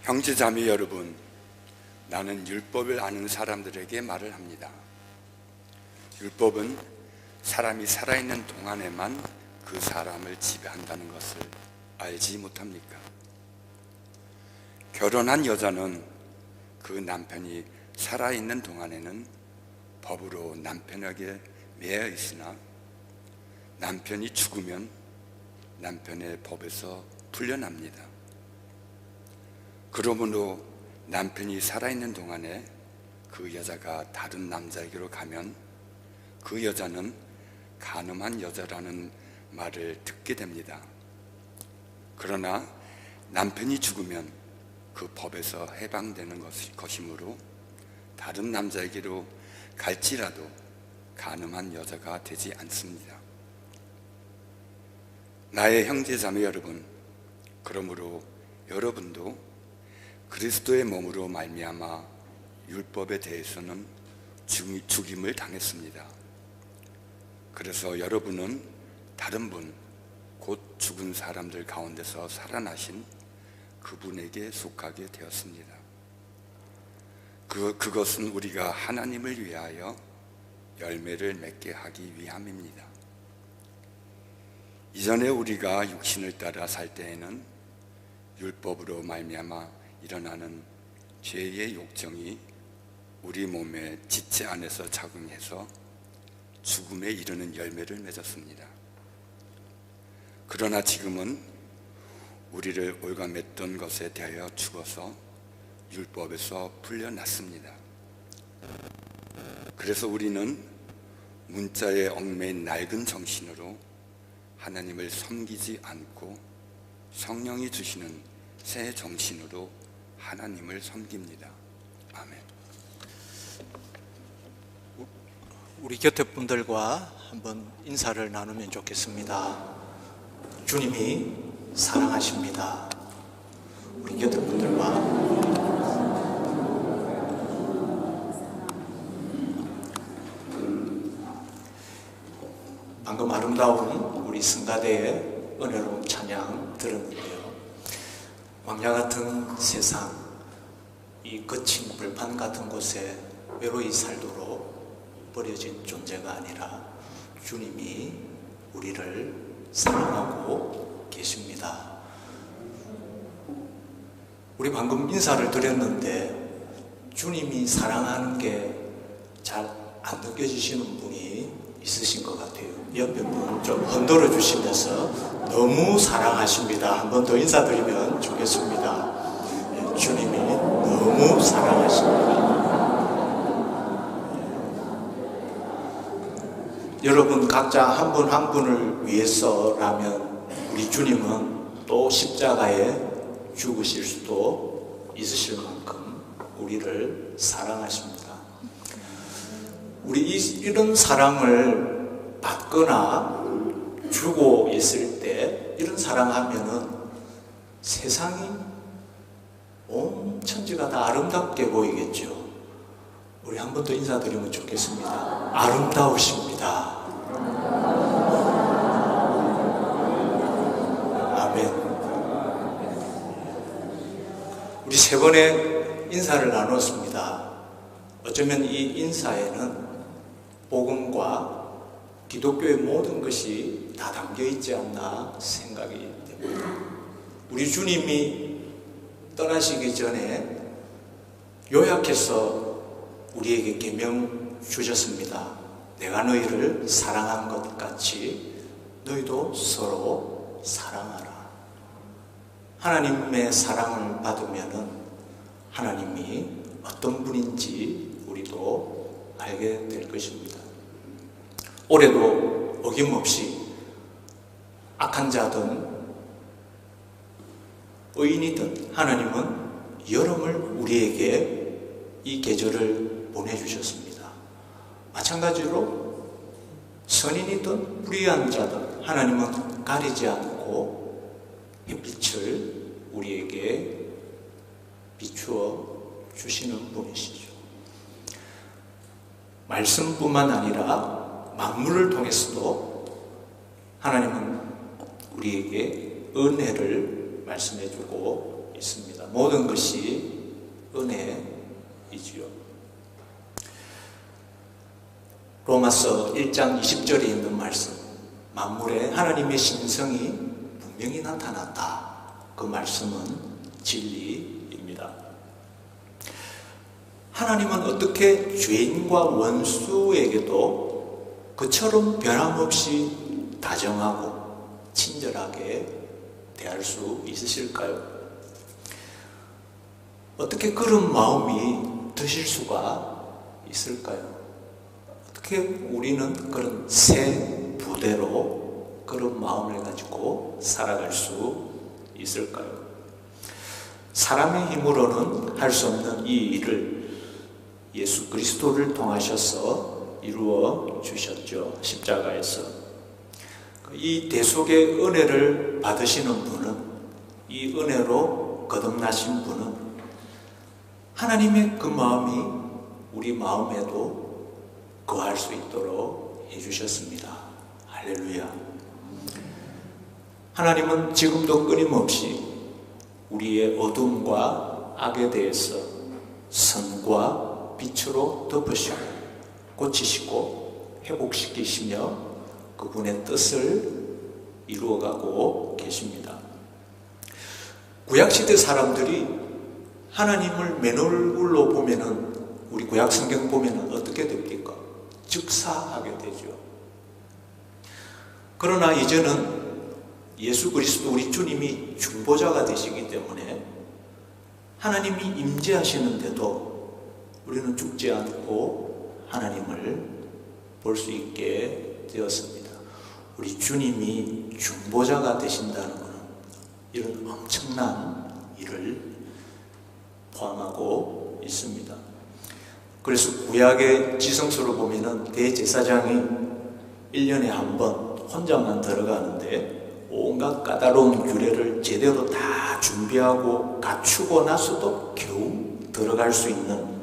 형제자매 여러분, 나는 율법을 아는 사람들에게 말을 합니다. 율법은 사람이 살아있는 동안에만 그 사람을 지배한다는 것을 알지 못합니까? 결혼한 여자는 그 남편이 살아있는 동안에는 법으로 남편에게 매여 있으나 남편이 죽으면 남편의 법에서 풀려납니다. 그러므로 남편이 살아있는 동안에 그 여자가 다른 남자에게로 가면 그 여자는 간음한 여자라는 말을 듣게 됩니다. 그러나 남편이 죽으면 그 법에서 해방되는 것이므로 다른 남자에게로 갈지라도 간음한 여자가 되지 않습니다. 나의 형제자매 여러분, 그러므로 여러분도 그리스도의 몸으로 말미암아 율법에 대해서는 죽임을 당했습니다. 그래서 여러분은 다른 분, 곧 죽은 사람들 가운데서 살아나신 그분에게 속하게 되었습니다. 그것은 우리가 하나님을 위하여 열매를 맺게 하기 위함입니다. 이전에 우리가 육신을 따라 살 때에는 율법으로 말미암아 일어나는 죄의 욕정이 우리 몸의 지체 안에서 작용해서 죽음에 이르는 열매를 맺었습니다. 그러나 지금은 우리를 올가맸던 것에 대하여 죽어서 율법에서 풀려났습니다. 그래서 우리는 문자에 얽매인 낡은 정신으로 하나님을 섬기지 않고 성령이 주시는 새 정신으로 하나님을 섬깁니다. 아멘. 우리 곁에 분들과 한번 인사를 나누면 좋겠습니다. 주님이 사랑하십니다. 우리 곁에 분들과 방금 아름다운 우리 성가대의 은혜로운 찬양 들었는데요. 광야 같은 세상, 이 거친 불판 같은 곳에 외로이 살도록 버려진 존재가 아니라 주님이 우리를 사랑하고 계십니다. 우리 방금 인사를 드렸는데 주님이 사랑하는 게 잘 안 느껴지시는 분이 있으신 것 같아요. 옆에 분 좀 흔들어 주시면서 너무 사랑하십니다. 한 번 더 인사드리면 좋겠습니다. 주님이 너무 사랑하십니다. 여러분 각자 한 분 한 분을 위해서라면 우리 주님은 또 십자가에 죽으실 수도 있으실 만큼 우리를 사랑하십니다. 우리 이런 사랑을 받거나 주고 있을 때 이런 사랑하면은 세상이 온 천지가 다 아름답게 보이겠죠. 우리 한 번 더 인사드리면 좋겠습니다. 아름다우십니다. 아멘. 우리 세 번의 인사를 나눴습니다. 어쩌면 이 인사에는 복음과 기독교의 모든 것이 다 담겨 있지 않나 생각이 됩니다. 우리 주님이 떠나시기 전에 요약해서 우리에게 계명 주셨습니다. 내가 너희를 사랑한 것 같이 너희도 서로 사랑하라. 하나님의 사랑을 받으면은 하나님이 어떤 분인지 우리도 알게 될 것입니다. 올해도 어김없이 악한 자든 의인이든 하나님은 여름을 우리에게 이 계절을 보내주셨습니다. 마찬가지로 선인이든 불의한 자든 하나님은 가리지 않고 햇빛을 우리에게 비추어 주시는 분이시죠. 말씀뿐만 아니라 만물을 통해서도 하나님은 우리에게 은혜를 말씀해주고 있습니다. 모든 것이 은혜이지요. 로마서 1장 20절에 있는 말씀, 만물에 하나님의 신성이 분명히 나타났다. 그 말씀은 진리입니다. 하나님은 어떻게 죄인과 원수에게도 그처럼 변함없이 다정하고 친절하게 대할 수 있으실까요? 어떻게 그런 마음이 드실 수가 있을까요? 어떻게 우리는 그런 새 부대로 그런 마음을 가지고 살아갈 수 있을까요? 사람의 힘으로는 할 수 없는 이 일을 예수 그리스도를 통하셔서 이루어 주셨죠. 십자가에서. 이 대속의 은혜를 받으시는 분은, 이 은혜로 거듭나신 분은 하나님의 그 마음이 우리 마음에도 거할 수 있도록 해주셨습니다. 할렐루야. 하나님은 지금도 끊임없이 우리의 어둠과 악에 대해서 선과 빛으로 덮으시고 고치시고 회복시키시며 그분의 뜻을 이루어가고 계십니다. 구약시대 사람들이 하나님을 맨얼굴로 보면은, 우리 구약 성경 보면은 어떻게 됩니까? 즉사하게 되죠. 그러나 이제는 예수 그리스도 우리 주님이 중보자가 되시기 때문에 하나님이 임재하시는데도 우리는 죽지 않고 하나님을 볼 수 있게 되었습니다. 우리 주님이 중보자가 되신다는 것은 이런 엄청난 일을 포함하고 있습니다. 그래서 구약의 지성서로 보면은 대제사장이 1년에 한 번 혼자만 들어가는데 온갖 까다로운 규례를 제대로 다 준비하고 갖추고 나서도 겨우 들어갈 수 있는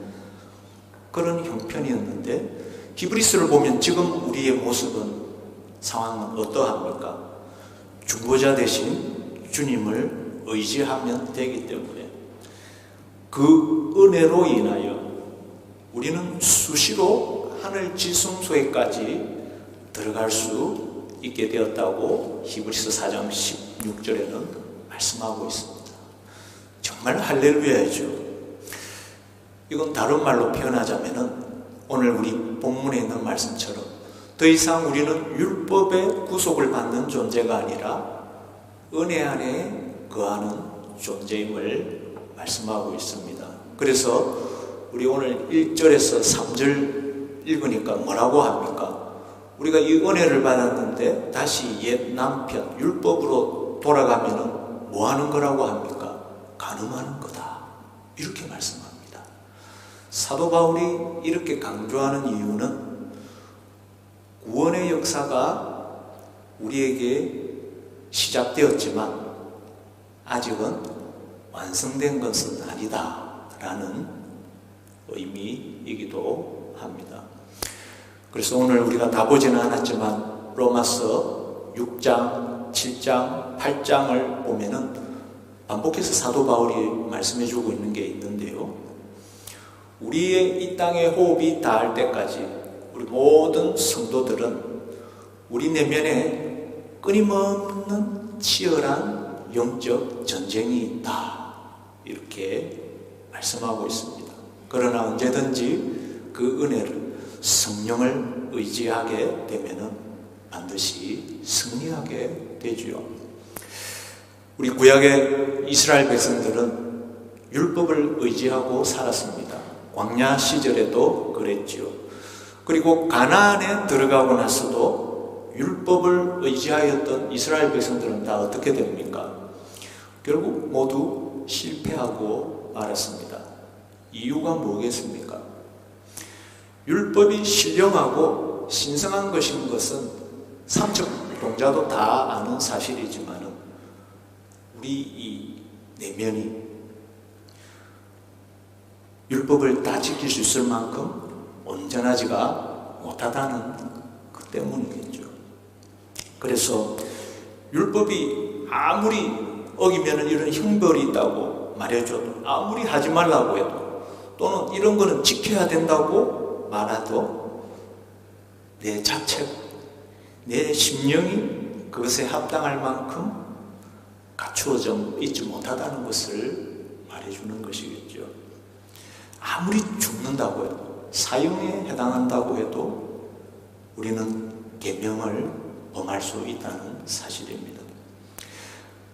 그런 형편이었는데, 히브리서를 보면 지금 우리의 모습은, 상황은 어떠합니까? 중보자 대신 주님을 의지하면 되기 때문에 그 은혜로 인하여 우리는 수시로 하늘 지성소에까지 들어갈 수 있게 되었다고 히브리서 4장 16절에는 말씀하고 있습니다. 정말 할렐루야이죠. 이건 다른 말로 표현하자면은 오늘 우리 본문에 있는 말씀처럼 더 이상 우리는 율법의 구속을 받는 존재가 아니라 은혜 안에 거하는 존재임을 말씀하고 있습니다. 그래서 우리 오늘 1절에서 3절 읽으니까 뭐라고 합니까? 우리가 이 은혜를 받았는데 다시 옛 남편 율법으로 돌아가면 뭐 하는 거라고 합니까? 간음하는 거다. 이렇게 말씀합니다. 사도 바울이 이렇게 강조하는 이유는 구원의 역사가 우리에게 시작되었지만 아직은 완성된 것은 아니다라는 의미이기도 합니다. 그래서 오늘 우리가 다 보지는 않았지만 로마서 6장, 7장, 8장을 보면은 반복해서 사도 바울이 말씀해주고 있는 게 있는데요. 우리의 이 땅의 호흡이 닿을 때까지 우리 모든 성도들은 우리 내면에 끊임없는 치열한 영적 전쟁이 있다. 이렇게 말씀하고 있습니다. 그러나 언제든지 그 은혜를, 성령을 의지하게 되면은 반드시 승리하게 되지요. 우리 구약의 이스라엘 백성들은 율법을 의지하고 살았습니다. 광야 시절에도 그랬지요. 그리고 가나안에 들어가고 나서도 율법을 의지하였던 이스라엘 백성들은 다 어떻게 됩니까? 결국 모두 실패하고 말았습니다. 이유가 뭐겠습니까? 율법이 신령하고 신성한 것인 것은 삼척 동자도 다 아는 사실이지만 우리 이 내면이 율법을 다 지킬 수 있을 만큼 온전하지가 못하다는 그 때문이겠죠. 그래서 율법이 아무리 어기면 이런 형벌이 있다고 말해줘도, 아무리 하지 말라고 해도, 또는 이런 거는 지켜야 된다고 말해도 내 자체가, 내 심령이 그것에 합당할 만큼 갖추어져 있지 못하다는 것을 말해주는 것이겠죠. 아무리 죽는다고 해도, 사형에 해당한다고 해도 우리는 계명을 범할 수 있다는 사실입니다.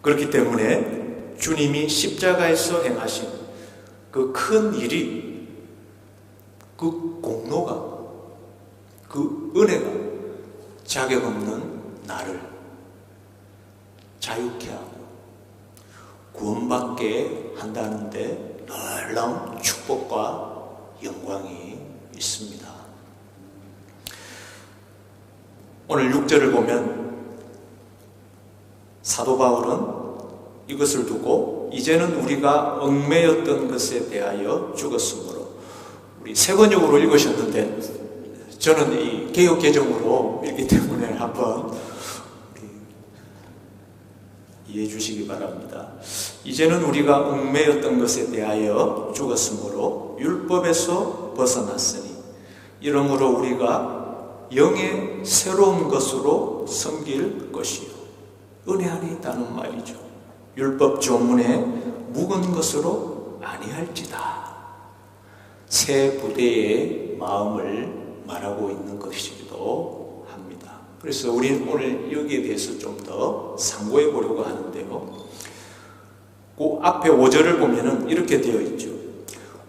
그렇기 때문에 주님이 십자가에서 행하신 그 큰 일이, 그 공로가, 그 은혜가 자격 없는 나를 자유케 하고 구원받게 한다는데 놀라운 축복과 영광이 있습니다. 오늘 6절을 보면 사도 바울은 이것을 두고 이제는 우리가 얽매였던 것에 대하여 죽었으므로, 우리 새 번역으로 읽으셨는데 저는 이 개역 개정으로 읽기 때문에 한번 이해해 주시기 바랍니다. 이제는 우리가 얽매였던 것에 대하여 죽었으므로 율법에서 벗어났으니 이러므로 우리가 영의 새로운 것으로 섬길 것이요, 은혜 안에 있다는 말이죠. 율법 조문에 묵은 것으로 아니할지다. 새 부대의 마음을 말하고 있는 것이기도 합니다. 그래서 우리는 오늘 여기에 대해서 좀 더 상고해 보려고 하는데요. 그 앞에 5절을 보면은 이렇게 되어 있죠.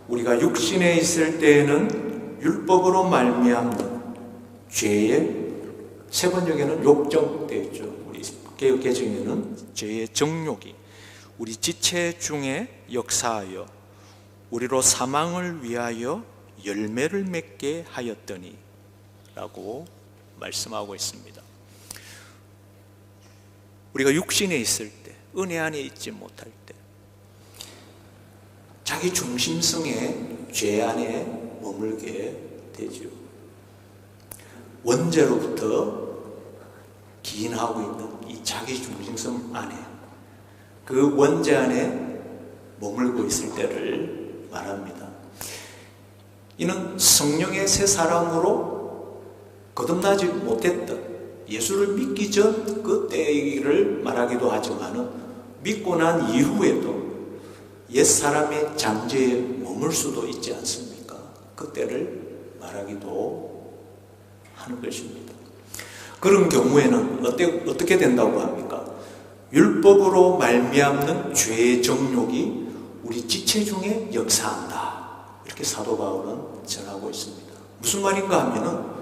우리가 육신에 있을 때에는 율법으로 말미암는 죄의, 세 번역에는 욕정 되어 있죠. 우리 개역 개정에는 죄의 정욕이 우리 지체 중에 역사하여 우리로 사망을 위하여 열매를 맺게 하였더니 라고 말씀하고 있습니다. 우리가 육신에 있을 때, 은혜 안에 있지 못할 때, 자기 중심성의 죄 안에 머물게 되죠. 원죄로부터 기인하고 있는 이 자기 중심성 안에, 그 원죄 안에 머물고 있을 때를 말합니다. 이는 성령의 새 사람으로 거듭나지 못했던, 예수를 믿기 전 그 때를 말하기도 하지만 믿고 난 이후에도 옛사람의 잠재에 머물 수도 있지 않습니까? 그때를 말하기도 하는 것입니다. 그런 경우에는 어떻게 된다고 합니까? 율법으로 말미암는 죄의 정욕이 우리 지체 중에 역사한다. 이렇게 사도 바울은 전하고 있습니다. 무슨 말인가 하면은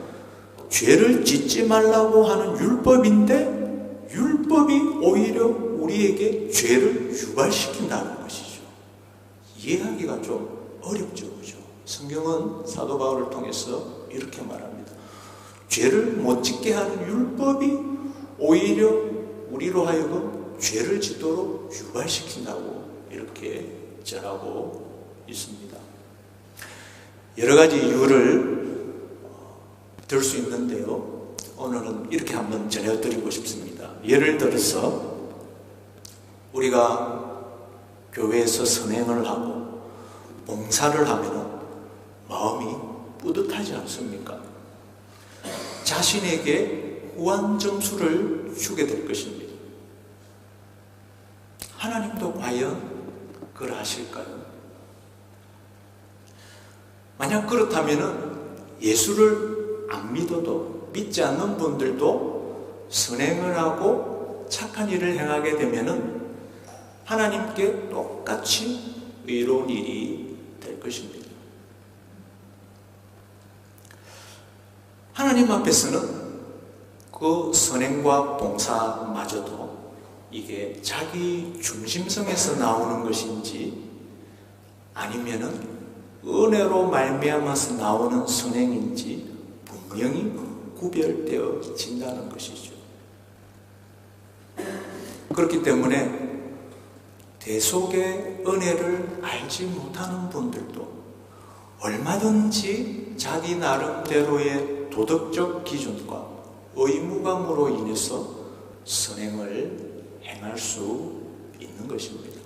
죄를 짓지 말라고 하는 율법인데 율법이 오히려 우리에게 죄를 유발시킨다는 것이죠. 이해하기가 좀 어렵죠, 그죠? 성경은 사도 바울을 통해서 이렇게 말합니다. 죄를 못 짓게 하는 율법이 오히려 우리로 하여금 죄를 짓도록 유발시킨다고 이렇게 전하고 있습니다. 여러 가지 이유를 들 수 있는데요. 오늘은 이렇게 한번 전해드리고 싶습니다. 예를 들어서 우리가 교회에서 선행을 하고 봉사를 하면 마음이 뿌듯하지 않습니까? 자신에게 후한 점수를 주게 될 것입니다. 하나님도 과연 그러하실까요? 만약 그렇다면 예수를 안 믿어도, 믿지 않는 분들도 선행을 하고 착한 일을 행하게 되면 하나님께 똑같이 의로운 일이 될 것입니다. 하나님 앞에서는 그 선행과 봉사마저도 이게 자기 중심성에서 나오는 것인지 아니면은 은혜로 말미암아서 나오는 선행인지 분명히 구별되어진다는 것이죠. 그렇기 때문에 대속의 은혜를 알지 못하는 분들도 얼마든지 자기 나름대로의 도덕적 기준과 의무감으로 인해서 선행을 행할 수 있는 것입니다.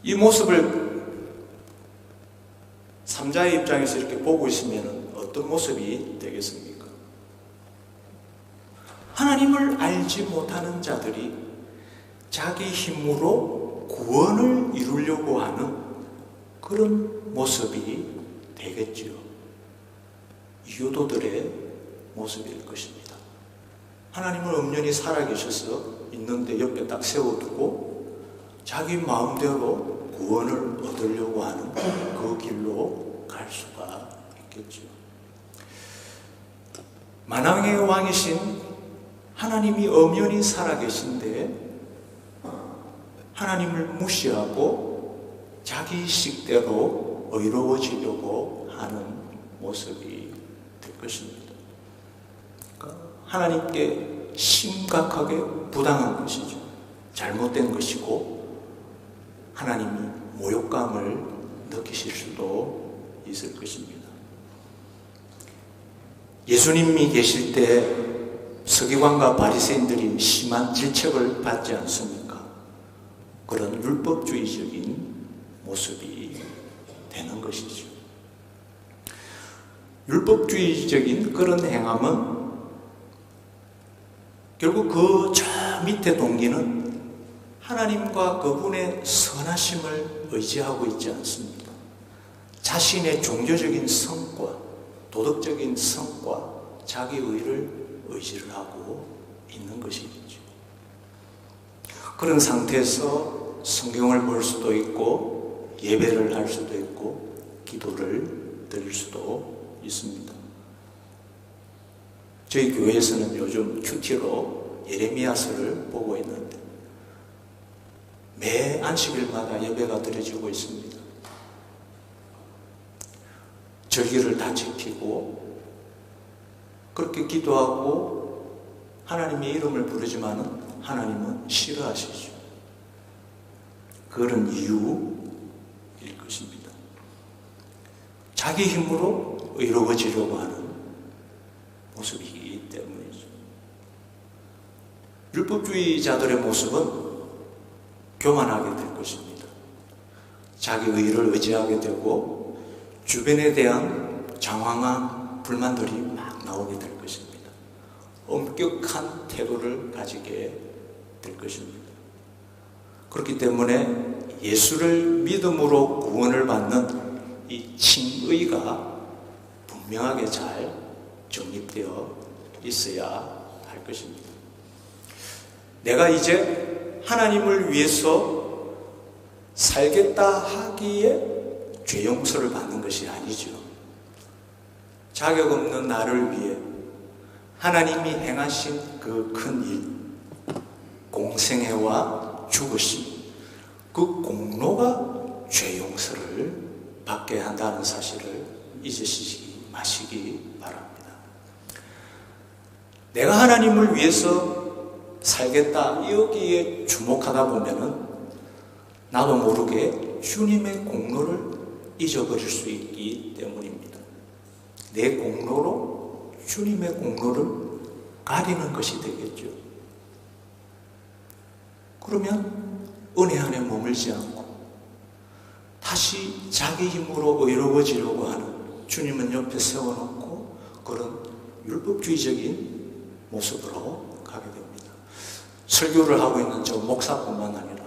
이 모습을 삼자의 입장에서 이렇게 보고 있으면 어떤 모습이 되겠습니까? 하나님을 알지 못하는 자들이 자기 힘으로 구원을 이루려고 하는 그런 모습이 되겠지요. 유도들의 모습일 것입니다. 하나님은 엄연히 살아계셔서 있는데 옆에 딱 세워두고 자기 마음대로 구원을 얻으려고 하는 그 길로 갈 수가 있겠죠. 만왕의 왕이신 하나님이 엄연히 살아계신데 하나님을 무시하고 자기 식대로 의로워지려고 하는 모습이 될 것입니다. 그러니까 하나님께 심각하게 부당한 것이죠. 잘못된 것이고 하나님이 모욕감을 느끼실 수도 있을 것입니다. 예수님이 계실 때 서기관과 바리새인들이 심한 질책을 받지 않습니까? 그런 율법주의적인 모습이 되는 것이죠. 율법주의적인 그런 행함은 결국 그 저 밑에 동기는 하나님과 그분의 선하심을 의지하고 있지 않습니다. 자신의 종교적인 성과, 도덕적인 성과, 자기 의를 의지를 하고 있는 것이겠죠. 그런 상태에서 성경을 볼 수도 있고 예배를 할 수도 있고 기도를 드릴 수도 있습니다. 저희 교회에서는 요즘 큐티로 예레미야서를 보고 있는데 매 안식일마다 예배가 드려지고 있습니다. 절기를 다 지키고 그렇게 기도하고 하나님의 이름을 부르지만은 하나님은 싫어하시죠. 그런 이유일 것입니다. 자기 힘으로 의로워지려고 하는 모습이기 때문이죠. 율법주의자들의 모습은 교만하게 될 것입니다. 자기 의를 의지하게 되고 주변에 대한 장황한 불만들이 막 나오게 될 것입니다. 엄격한 태도를 가지게 될 것입니다. 그렇기 때문에 예수를 믿음으로 구원을 받는 이 칭의가 분명하게 잘 정립되어 있어야 할 것입니다. 내가 이제 하나님을 위해서 살겠다 하기에 죄 용서를 받는 것이 아니죠. 자격 없는 나를 위해 하나님이 행하신 그 큰 일, 공생애와 죽으심, 그 공로가 죄 용서를 받게 한다는 사실을 잊으시지 마시기 바랍니다. 내가 하나님을 위해서 살겠다 여기에 주목하다 보면은 나도 모르게 주님의 공로를 잊어버릴 수 있기 때문입니다. 내 공로로 주님의 공로를 가리는 것이 되겠죠. 그러면 은혜 안에 머물지 않고 다시 자기 힘으로 의로워지려고 하는 주님은 옆에 세워놓고 그런 율법주의적인 모습으로 가게 됩니다. 설교를 하고 있는 저 목사뿐만 아니라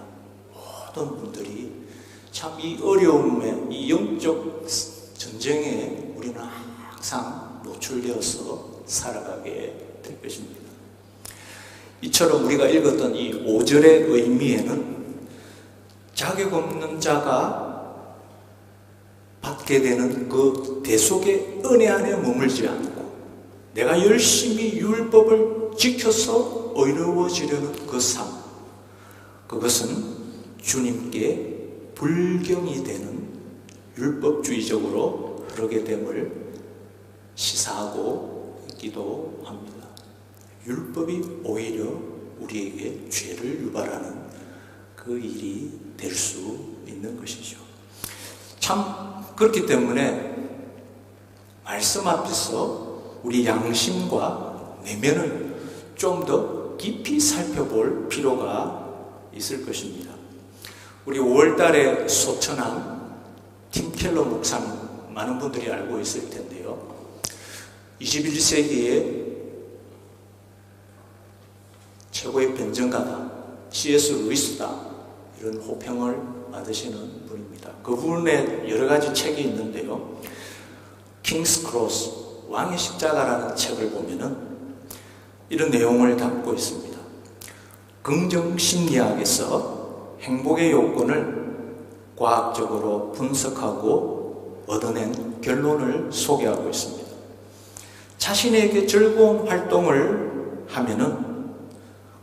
모든 분들이 참 이 어려움에, 이 영적 전쟁에 우리는 항상 노출되어서 살아가게 될 것입니다. 이처럼 우리가 읽었던 이 5절의 의미에는 자격 없는 자가 받게 되는 그 대속의 은혜 안에 머물지 않고 내가 열심히 율법을 지켜서 의로워지려는 그 삶, 그것은 주님께 불경이 되는 율법주의적으로 흐르게 됨을 시사하고 있기도 합니다. 율법이 오히려 우리에게 죄를 유발하는 그 일이 될 수 있는 것이죠. 참 그렇기 때문에 말씀 앞에서 우리 양심과 내면을 좀 더 깊이 살펴볼 필요가 있을 것입니다. 우리 5월달에 소천한 팀 켈러 목사님 많은 분들이 알고 있을 텐데요. 21세기의 최고의 변정가다, C.S. 루이스다, 이런 호평을 받으시는 분입니다. 그분의 여러 가지 책이 있는데요. 킹스 크로스, 왕의 십자가라는 책을 보면은 이런 내용을 담고 있습니다. 긍정 심리학에서 행복의 요건을 과학적으로 분석하고 얻어낸 결론을 소개하고 있습니다. 자신에게 즐거운 활동을 하면은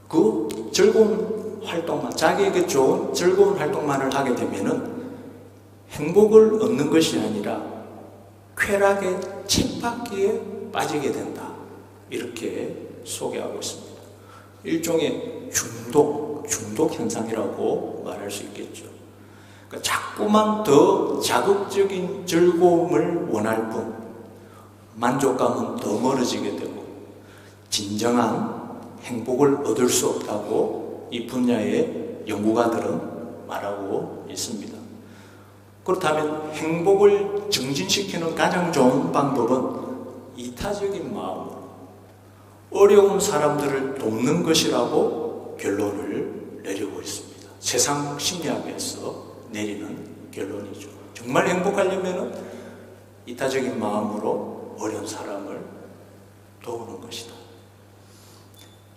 그 즐거운 활동만, 자기에게 좋은 즐거운 활동만을 하게 되면은 행복을 얻는 것이 아니라 쾌락의 쳇바퀴에 빠지게 된다. 이렇게 소개하고 있습니다. 일종의 중독 현상이라고 말할 수 있겠죠. 그러니까 자꾸만 더 자극적인 즐거움을 원할 뿐 만족감은 더 멀어지게 되고 진정한 행복을 얻을 수 없다고 이 분야의 연구가들은 말하고 있습니다. 그렇다면 행복을 증진시키는 가장 좋은 방법은 이타적인 마음으로 어려운 사람들을 돕는 것이라고 결론을 내리고 있습니다. 세상 심리학에서 내리는 결론이죠. 정말 행복하려면 이타적인 마음으로 어려운 사람을 도우는 것이다.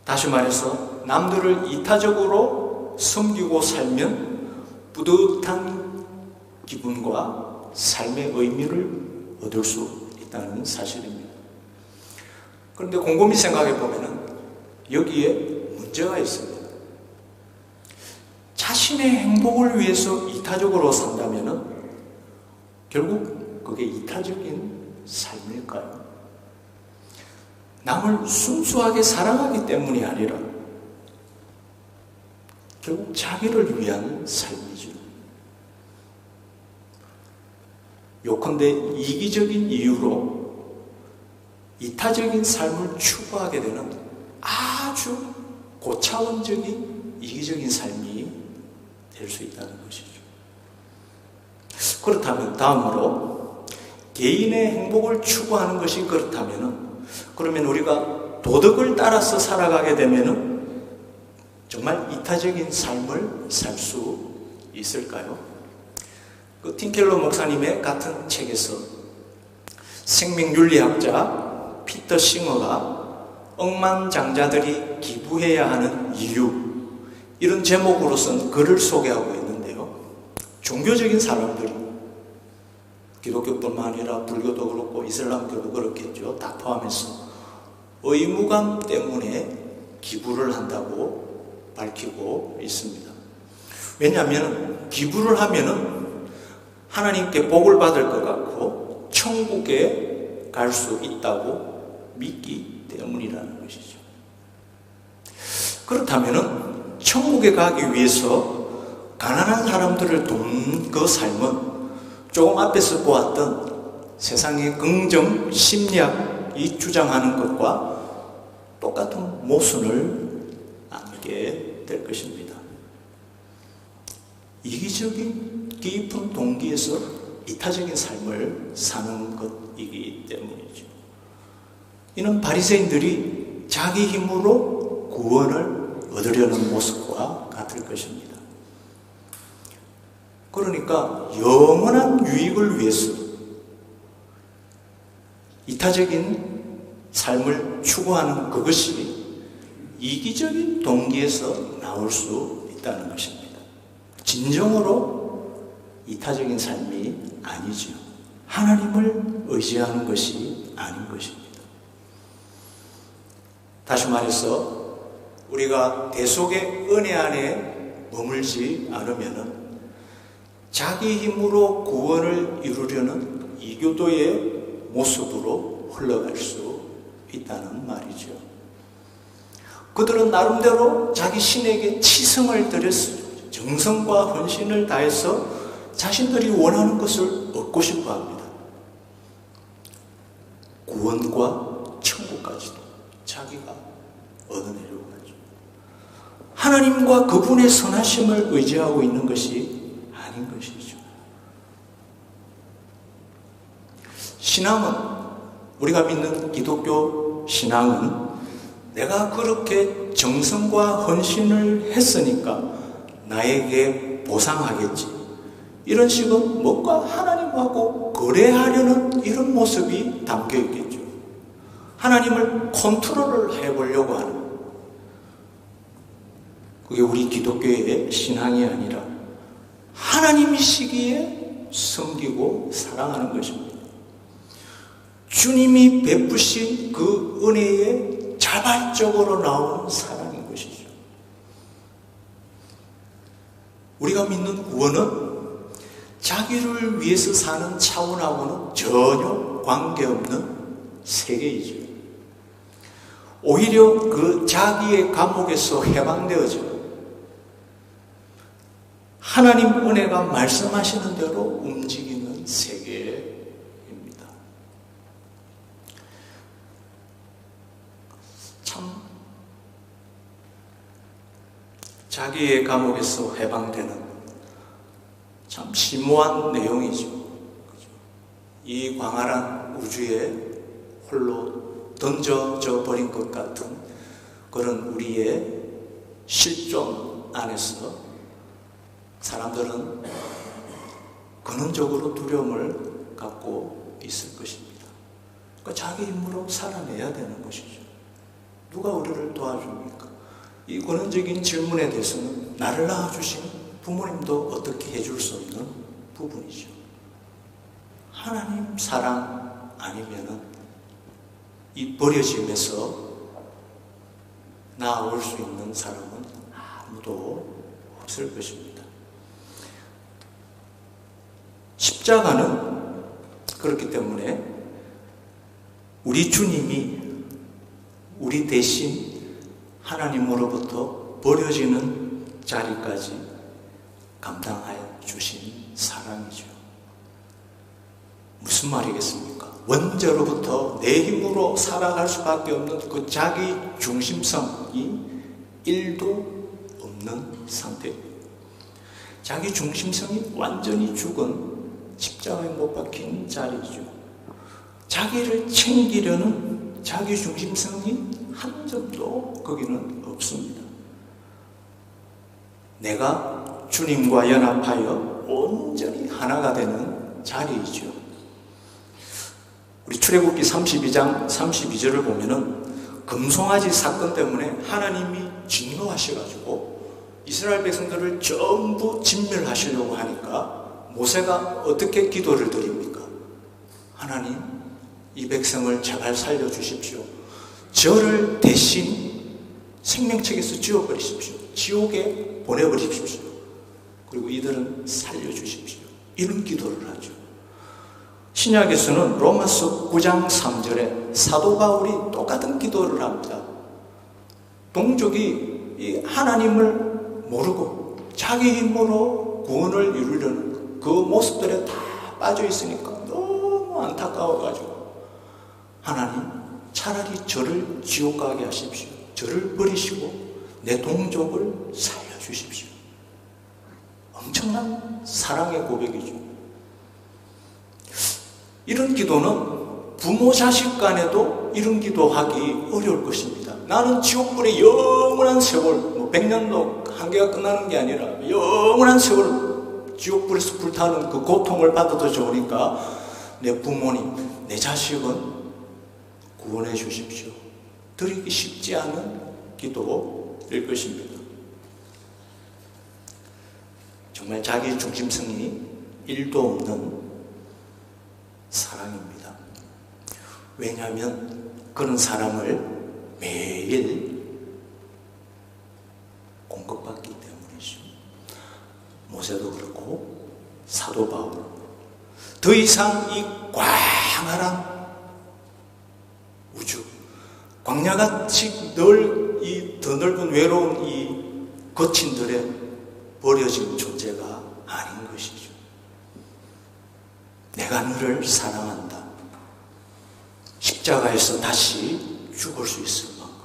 다시 말해서 남들을 이타적으로 섬기고 살면 뿌듯한 기분과 삶의 의미를 얻을 수 있다는 사실입니다. 그런데 곰곰이 생각해 보면 여기에 문제가 있습니다. 자신의 행복을 위해서 이타적으로 산다면 결국 그게 이타적인 삶일까요? 남을 순수하게 사랑하기 때문이 아니라 결국 자기를 위한 삶이죠. 요컨대 이기적인 이유로 이타적인 삶을 추구하게 되는 아주 고차원적인 이기적인 삶이 될 수 있다는 것이죠. 그렇다면 다음으로 개인의 행복을 추구하는 것이 그렇다면 그러면 우리가 도덕을 따라서 살아가게 되면 정말 이타적인 삶을 살 수 있을까요? 그 팀켈러 목사님의 같은 책에서 생명윤리학자 피터 싱어가 억만장자들이 기부해야 하는 이유, 이런 제목으로 쓴 글을 소개하고 있는데요. 종교적인 사람들이 기독교뿐만 아니라 불교도 그렇고 이슬람교도 그렇겠죠. 다 포함해서 의무감 때문에 기부를 한다고 밝히고 있습니다. 왜냐하면 기부를 하면은 하나님께 복을 받을 것 같고 천국에 갈 수 있다고 믿기 때문이라는 것이죠. 그렇다면은 천국에 가기 위해서 가난한 사람들을 돕는 그 삶은 조금 앞에서 보았던 세상의 긍정 심리학이 주장하는 것과 똑같은 모순을 안게 될 것입니다. 이기적인 깊은 동기에서 이타적인 삶을 사는 것이기 때문이죠. 이는 바리새인들이 자기 힘으로 구원을 얻으려는 모습과 같을 것입니다. 그러니까 영원한 유익을 위해서 이타적인 삶을 추구하는 그것이 이기적인 동기에서 나올 수 있다는 것입니다. 진정으로 이타적인 삶이 아니죠. 하나님을 의지하는 것이 아닌 것입니다. 다시 말해서 우리가 대속의 은혜 안에 머물지 않으면 자기 힘으로 구원을 이루려는 이교도의 모습으로 흘러갈 수 있다는 말이죠. 그들은 나름대로 자기 신에게 치성을 들였어요. 정성과 헌신을 다해서 자신들이 원하는 것을 얻고 싶어 합니다. 구원과 천국까지도 자기가 얻어내려고 하죠. 하나님과 그분의 선하심을 의지하고 있는 것이 아닌 것이죠. 신앙은, 우리가 믿는 기독교 신앙은 내가 그렇게 정성과 헌신을 했으니까 나에게 보상하겠지, 이런 식은 뭔가 하나님하고 거래하려는 이런 모습이 담겨 있겠죠. 하나님을 컨트롤을 해보려고 하는, 그게 우리 기독교의 신앙이 아니라 하나님이시기에 섬기고 사랑하는 것입니다. 주님이 베푸신 그 은혜에 자발적으로 나오는 사랑인 것이죠. 우리가 믿는 구원은 자기를 위해서 사는 차원하고는 전혀 관계없는 세계이죠. 오히려 그 자기의 감옥에서 해방되어져 하나님 은혜가 말씀하시는 대로 움직이는 세계입니다. 참 자기의 감옥에서 해방되는 참 심오한 내용이죠. 이 광활한 우주에 홀로 던져져 버린 것 같은 그런 우리의 실존 안에서 사람들은 근원적으로 두려움을 갖고 있을 것입니다. 그러니까 자기 힘으로 살아내야 되는 것이죠. 누가 우리를 도와줍니까? 이 근원적인 질문에 대해서는 나를 낳아주신 부모님도 어떻게 해줄 수 없는 부분이죠. 하나님 사랑 아니면은 이 버려짐에서 나아올 수 있는 사람은 아무도 없을 것입니다. 십자가는 그렇기 때문에 우리 주님이 우리 대신 하나님으로부터 버려지는 자리까지 감당하여 주신 사랑이죠. 무슨 말이겠습니까? 원죄로부터 내 힘으로 살아갈 수밖에 없는 그 자기 중심성이 1도 없는 상태입니다. 자기 중심성이 완전히 죽은 십자가에 못 박힌 자리죠. 자기를 챙기려는 자기 중심성이 한 점도 거기는 없습니다. 내가 주님과 연합하여 온전히 하나가 되는 자리이죠. 우리 출애굽기 32장 32절을 보면은 금송아지 사건 때문에 하나님이 진노하셔가지고 이스라엘 백성들을 전부 진멸하시려고 하니까 모세가 어떻게 기도를 드립니까? 하나님, 이 백성을 제발 살려주십시오. 저를 대신 생명책에서 지워버리십시오. 지옥에 보내버리십시오. 그리고 이들은 살려주십시오. 이런 기도를 하죠. 신약에서는 로마서 9장 3절에 사도 바울이 똑같은 기도를 합니다. 동족이 이 하나님을 모르고 자기 힘으로 구원을 이루려는 그 모습들에 다 빠져 있으니까 너무 안타까워가지고 하나님, 차라리 저를 지옥 가게 하십시오. 저를 버리시고 내 동족을 살려주십시오. 엄청난 사랑의 고백이죠. 이런 기도는 부모 자식 간에도 이런 기도하기 어려울 것입니다. 나는 지옥불에 영원한 세월, 100년도 한계가 끝나는 게 아니라 영원한 세월 지옥불에서 불타는 그 고통을 받아도 좋으니까 내 부모님, 내 자식은 구원해 주십시오. 드리기 쉽지 않은 기도일 것입니다. 정말 자기 중심성이 1도 없는 사랑입니다. 왜냐하면 그런 사랑을 매일 공급받기 때문이죠. 모세도 그렇고 사도 바울, 더 이상 이 광활한 우주, 광야같이 더 넓은 외로운 이 거친들의 버려진 존재가 아닌 것이죠. 내가 너를 사랑한다. 십자가에서 다시 죽을 수 있을 만큼.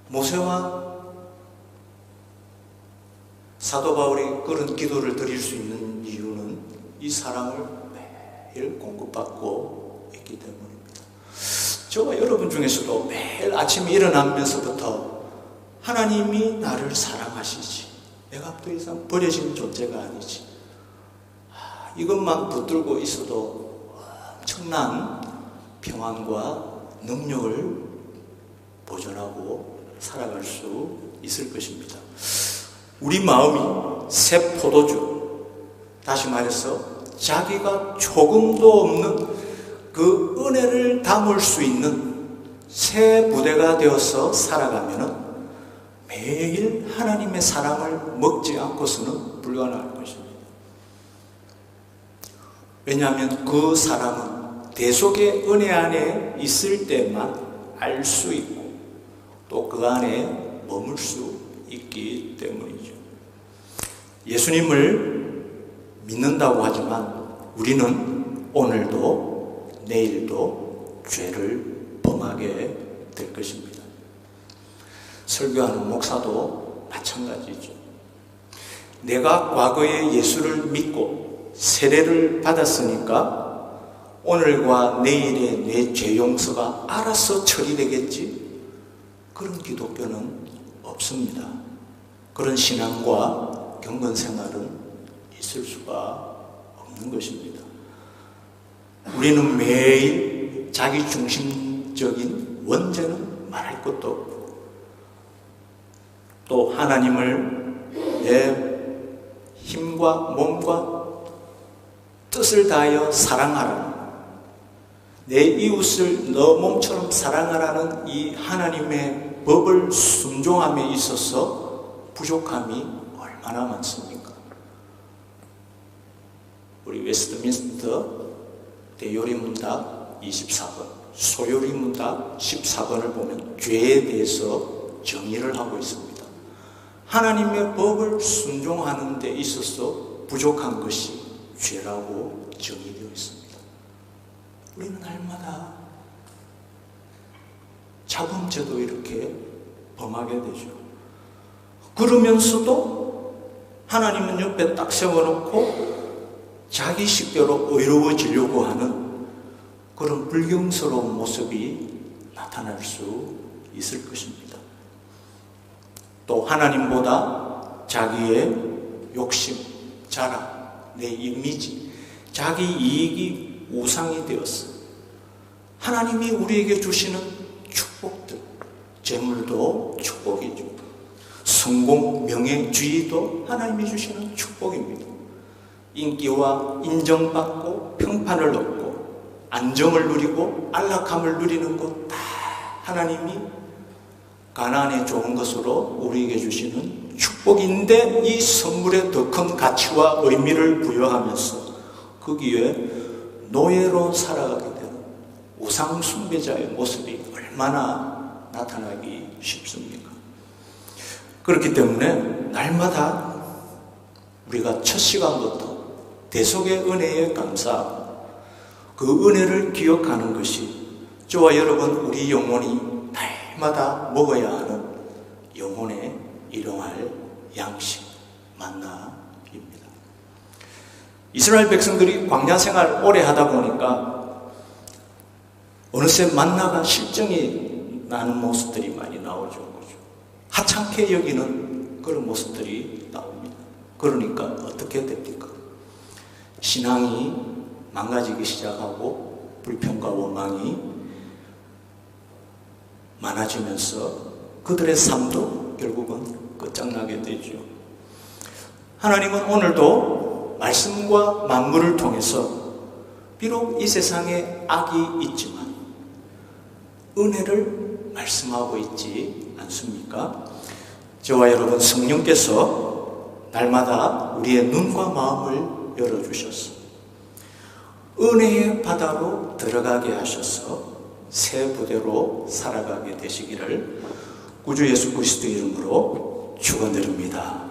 모세와 사도 바울이 그런 기도를 드릴 수 있는 이유는 이 사랑을 매일 공급받고 있기 때문입니다. 저와 여러분 중에서도 매일 아침에 일어나면서부터 하나님이 나를 사랑하시지, 내가 더 이상 버려진 존재가 아니지, 이것만 붙들고 있어도 엄청난 평안과 능력을 보존하고 살아갈 수 있을 것입니다. 우리 마음이 새 포도주, 다시 말해서 자기가 조금도 없는 그 은혜를 담을 수 있는 새 부대가 되어서 살아가면 매일 하나님의 사랑을 먹지 않고서는 불가능할 것입니다. 왜냐하면 그 사랑은 대속의 은혜 안에 있을 때만 알 수 있고 또 그 안에 머물 수 있기 때문이죠. 예수님을 믿는다고 하지만 우리는 오늘도 내일도 죄를 범하게 될 것입니다. 설교하는 목사도 마찬가지죠. 내가 과거에 예수를 믿고 세례를 받았으니까 오늘과 내일의 내 죄 용서가 알아서 처리되겠지? 그런 기독교는 없습니다. 그런 신앙과 경건 생활은 있을 수가 없는 것입니다. 우리는 매일 자기 중심적인 원죄는 말할 것도 없고 또 하나님을 내 힘과 몸과 뜻을 다하여 사랑하라는, 내 이웃을 너 몸처럼 사랑하라는 이 하나님의 법을 순종함에 있어서 부족함이 얼마나 많습니까? 우리 웨스트민스터 대요리문답 24번, 소요리문답 14번을 보면 죄에 대해서 정의를 하고 있습니다. 하나님의 법을 순종하는 데 있어서 부족한 것이 죄라고 정의되어 있습니다. 우리는 날마다 자범죄도 이렇게 범하게 되죠. 그러면서도 하나님은 옆에 딱 세워놓고 자기 식대로 의로워지려고 하는 그런 불경스러운 모습이 나타날 수 있을 것입니다. 또 하나님보다 자기의 욕심, 자랑, 내 이미지, 자기 이익이 우상이 되었어. 하나님이 우리에게 주시는 축복들, 재물도 축복이죠. 성공, 명예주의도 하나님이 주시는 축복입니다. 인기와 인정받고 평판을 얻고 안정을 누리고 안락함을 누리는 것 다 하나님이 가나안에 좋은 것으로 우리에게 주시는 축복인데 이 선물에 더 큰 가치와 의미를 부여하면서 거기에 노예로 살아가게 되는 우상 숭배자의 모습이 얼마나 나타나기 쉽습니까? 그렇기 때문에 날마다 우리가 첫 시간부터 대속의 은혜에 감사하고 그 은혜를 기억하는 것이 저와 여러분 우리 영혼이 날마다 먹어야 하는 영혼의 일용할 양식 만나입니다. 이스라엘 백성들이 광야 생활 오래 하다 보니까 어느새 만나가 실정이 나는 모습들이 많이 나오죠. 하찮게 여기는 그런 모습들이 나옵니다. 그러니까 어떻게 됩니까? 신앙이 망가지기 시작하고 불평과 원망이 많아지면서 그들의 삶도 결국은 끝장나게 되죠. 하나님은 오늘도 말씀과 만물을 통해서 비록 이 세상에 악이 있지만 은혜를 말씀하고 있지 않습니까? 저와 여러분 성령께서 날마다 우리의 눈과 마음을 열어주셔서 은혜의 바다로 들어가게 하셔서 새 부대로 살아가게 되시기를 구주 예수 그리스도 이름으로 축원드립니다.